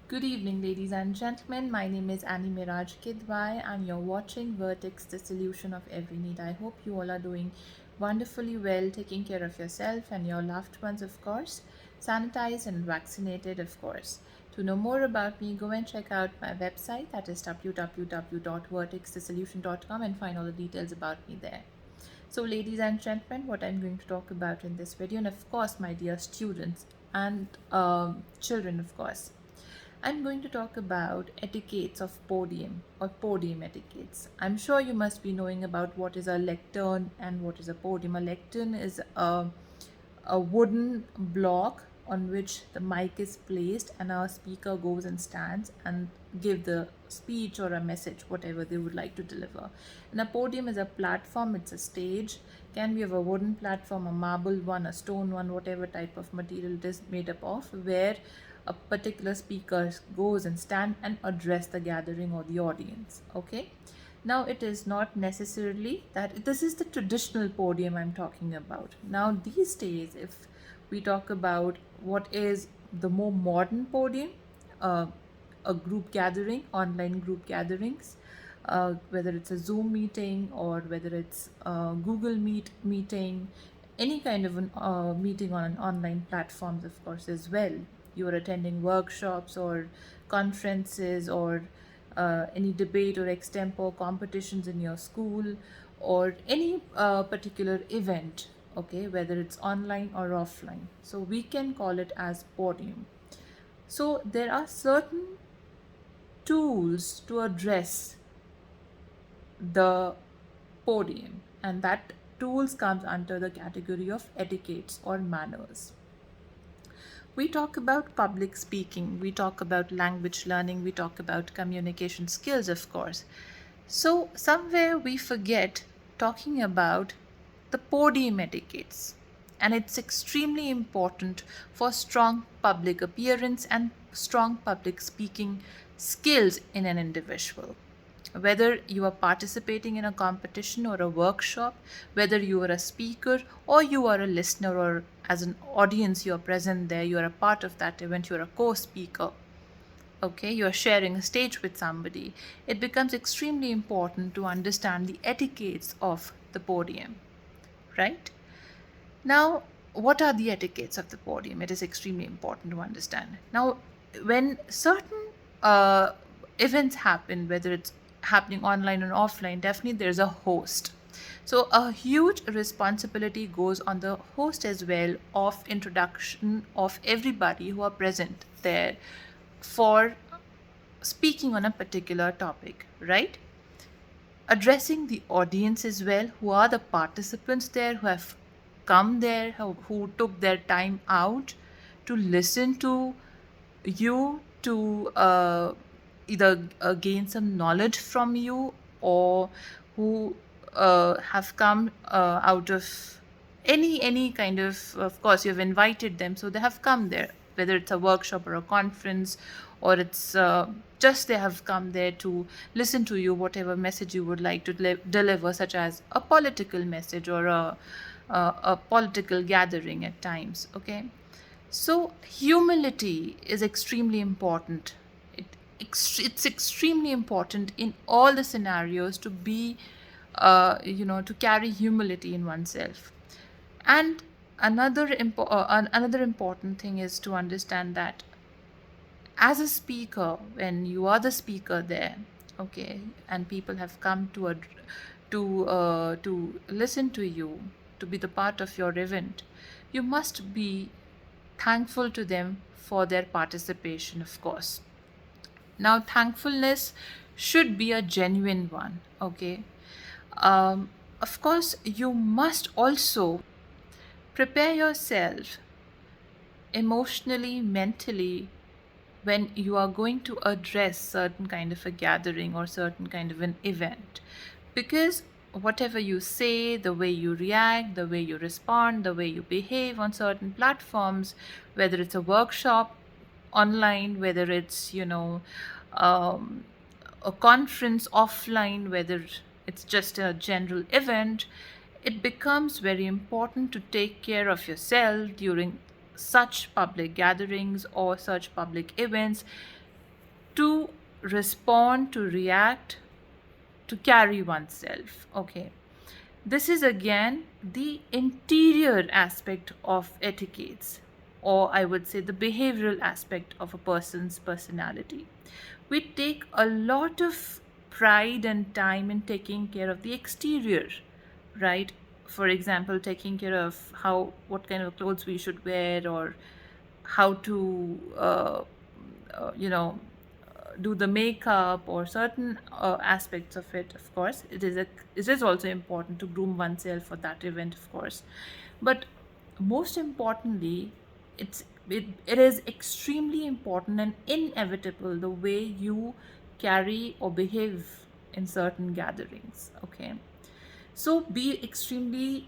Good evening, ladies and gentlemen. My name is Meraj Kidwai, and you're watching Vertex, the solution of every need. I hope you all are doing wonderfully well, taking care of yourself and your loved ones, of course, sanitized and vaccinated, of course. To know more about me, go and check out my website, that is www.vertexthesolution.com, and find all the details about me there. So, ladies and gentlemen, what I'm going to talk about in this video, and of course, my dear students and children, of course, I'm going to talk about etiquettes of podium or podium etiquettes. I'm sure you must be knowing about what is a lectern and what is a podium. A lectern is a wooden block on which the mic is placed and our speaker goes and stands and give the speech or a message, whatever they would like to deliver. And a podium is a platform, it's a stage, can be of a wooden platform, a marble one, a stone one, whatever type of material it is made up of, where a particular speaker goes and stand and address the gathering or the audience. Okay, now it is not necessarily that this is the traditional podium I'm talking about. Now these days, if we talk about what is the more modern podium, uh, a group gathering, online group gatherings, whether it's a Zoom meeting or whether it's a Google Meet meeting, any kind of an meeting on an online platforms, of course, as well. You are attending workshops or conferences or any debate or extempore competitions in your school or any particular event, okay, whether it's online or offline. So we can call it as podium. So there are certain tools to address the podium, and that tools comes under the category of etiquettes or manners. We talk about public speaking, we talk about language learning, we talk about communication skills, of course. So, somewhere we forget talking about the podium etiquettes, and it's extremely important for strong public appearance and strong public speaking skills in an individual. Whether you are participating in a competition or a workshop, whether you are a speaker or you are a listener, or as an audience you are present there, you are a part of that event, you are a co-speaker, okay, you are sharing a stage with somebody, it becomes extremely important to understand the etiquettes of the podium, right? Now, what are the etiquettes of the podium? It is extremely important to understand. Now, when certain uh, events happen, whether it's happening online or offline, definitely there's a host. So, a huge responsibility goes on the host as well of introduction of everybody who are present there for speaking on a particular topic, right? Addressing the audience as well, who are the participants there, who have come there, who took their time out to listen to you, to either gain some knowledge from you, or who have come out of any kind of course you've invited them, so they have come there, whether it's a workshop or a conference, or it's just they have come there to listen to you, whatever message you would like to deliver, such as a political message or a political gathering at times, okay? So humility is extremely important. It's extremely important in all the scenarios to be, to carry humility in oneself. And another important thing is to understand that as a speaker, when you are the speaker there, okay, and people have come to listen to you, to be the part of your event, you must be thankful to them for their participation, of course. Now, thankfulness should be a genuine one, okay? Of course, you must also prepare yourself emotionally, mentally, when you are going to address certain kind of a gathering or certain kind of an event, because whatever you say, the way you react, the way you respond, the way you behave on certain platforms, whether it's a workshop online, whether it's um, a conference offline, whether it's just a general event, it becomes very important to take care of yourself during such public gatherings or such public events, to respond, to react, to carry oneself. Okay. This is again the interior aspect of etiquettes, or I would say the behavioral aspect of a person's personality. We take a lot of pride and time in taking care of the exterior, right? For example, taking care of what kind of clothes we should wear, or how to you know do the makeup, or certain aspects of it. Of course, it is also important to groom oneself for that event, of course, but most importantly, it is extremely important and inevitable the way you carry or behave in certain gatherings. Okay, so be extremely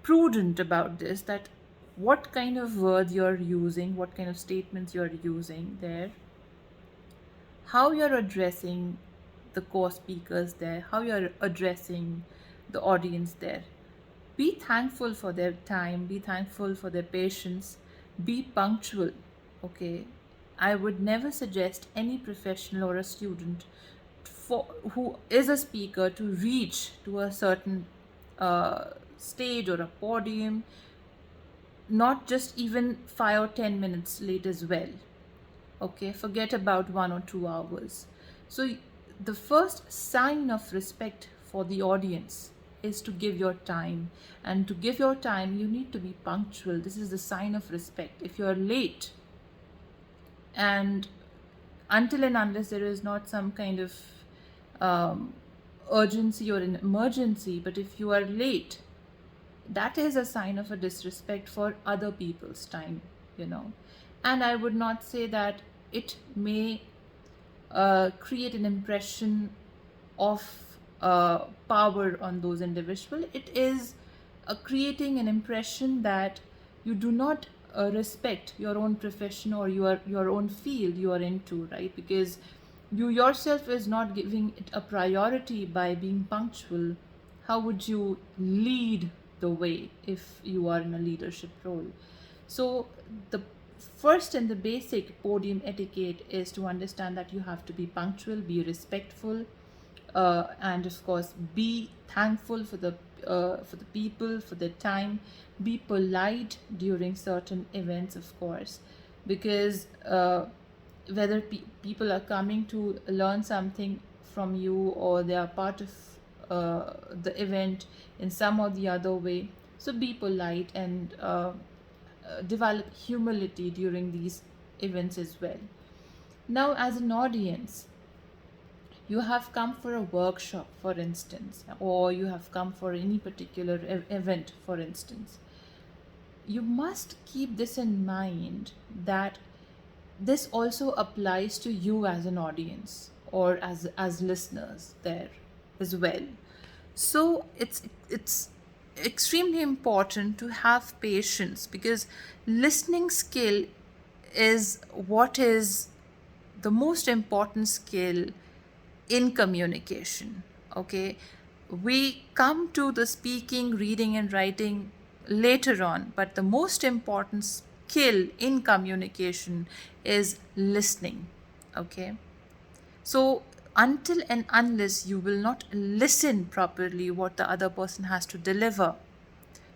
prudent about this, that what kind of words you're using, what kind of statements you're using there, how you're addressing the co-speakers there, how you're addressing the audience there. Be thankful for their time, be thankful for their patience, be punctual. Okay, I would never suggest any professional or a student for who is a speaker to reach to a certain stage or a podium not just even 5 or 10 minutes late as well. Okay, forget about 1 or 2 hours. So the first sign of respect for the audience is to give your time, and to give your time you need to be punctual. This is the sign of respect. If you are late, and until and unless there is not some kind of um, urgency or an emergency, but if you are late, that is a sign of a disrespect for other people's time, you know. And I would not say that it may create an impression of power on those individuals. It is creating an impression that you do not respect your own profession or your own field you are into, right? Because you yourself is not giving it a priority by being punctual. How would you lead the way if you are in a leadership role? So the first and the basic podium etiquette is to understand that you have to be punctual, be respectful, and of course be thankful for the people, for their time. Be polite during certain events, of course, because whether people are coming to learn something from you, or they are part of the event in some or the other way. So be polite, and develop humility during these events as well. Now, as an audience, you have come for a workshop, for instance, or you have come for any particular event, for instance. You must keep this in mind, that this also applies to you as an audience, or as listeners there as well. So it's extremely important to have patience, because listening skill is what is the most important skill in communication. Okay, we come to the speaking, reading and writing later on, but the most important skill in communication is listening. Okay, so until and unless you will not listen properly what the other person has to deliver,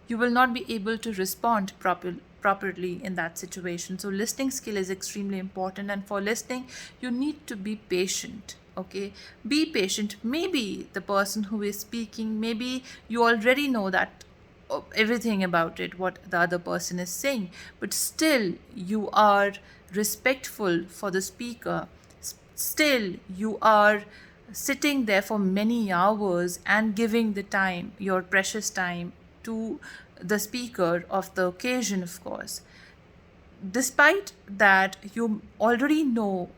you will not be able to respond properly in that situation. So listening skill is extremely important, and for listening you need to be patient. Okay, be patient. Maybe the person who is speaking, maybe you already know that everything about it, what the other person is saying, but still you are respectful for the speaker. Still you are sitting there for many hours and giving the time, your precious time, to the speaker of the occasion, of course. Despite that, you already know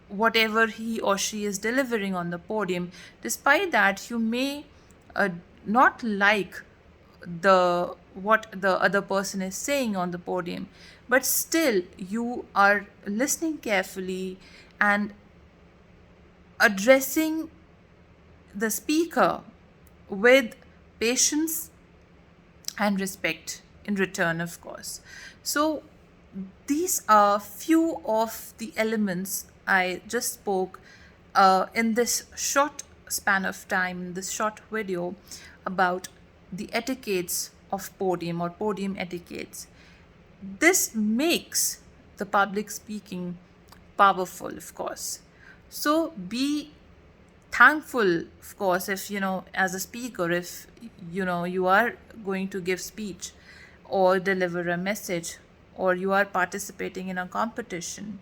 whatever he or she is delivering on the podium. Despite that, you may not like the what the other person is saying on the podium, but still you are listening carefully and addressing the speaker with patience and respect in return, of course. So these are few of the elements I just spoke in this short span of time, in this short video about the etiquettes of podium or podium etiquettes. This makes the public speaking powerful, of course. So be thankful, of course, if as a speaker, if you are going to give speech or deliver a message, or you are participating in a competition.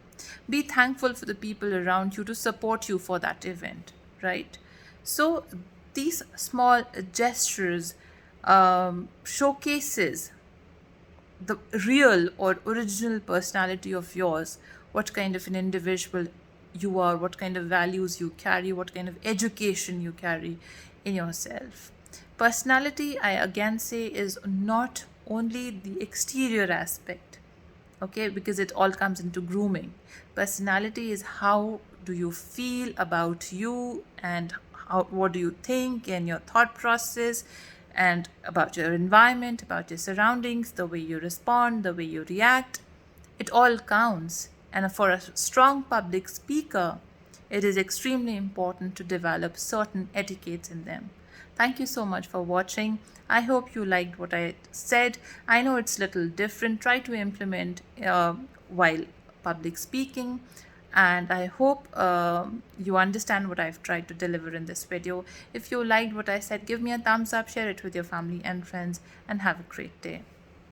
Be thankful for the people around you to support you for that event, right? So these small gestures showcases the real or original personality of yours, what kind of an individual you are, what kind of values you carry, what kind of education you carry in yourself. Personality, I again say, is not only the exterior aspect, okay, because it all comes into grooming. Personality is how do you feel about you, and what do you think, and your thought process, and about your environment, about your surroundings, the way you respond, the way you react. It all counts. And for a strong public speaker, it is extremely important to develop certain etiquettes in them. Thank you so much for watching. I hope you liked what I said. I know it's a little different. Try to implement while public speaking. And I hope you understand what I've tried to deliver in this video. If you liked what I said, give me a thumbs up, share it with your family and friends, and have a great day.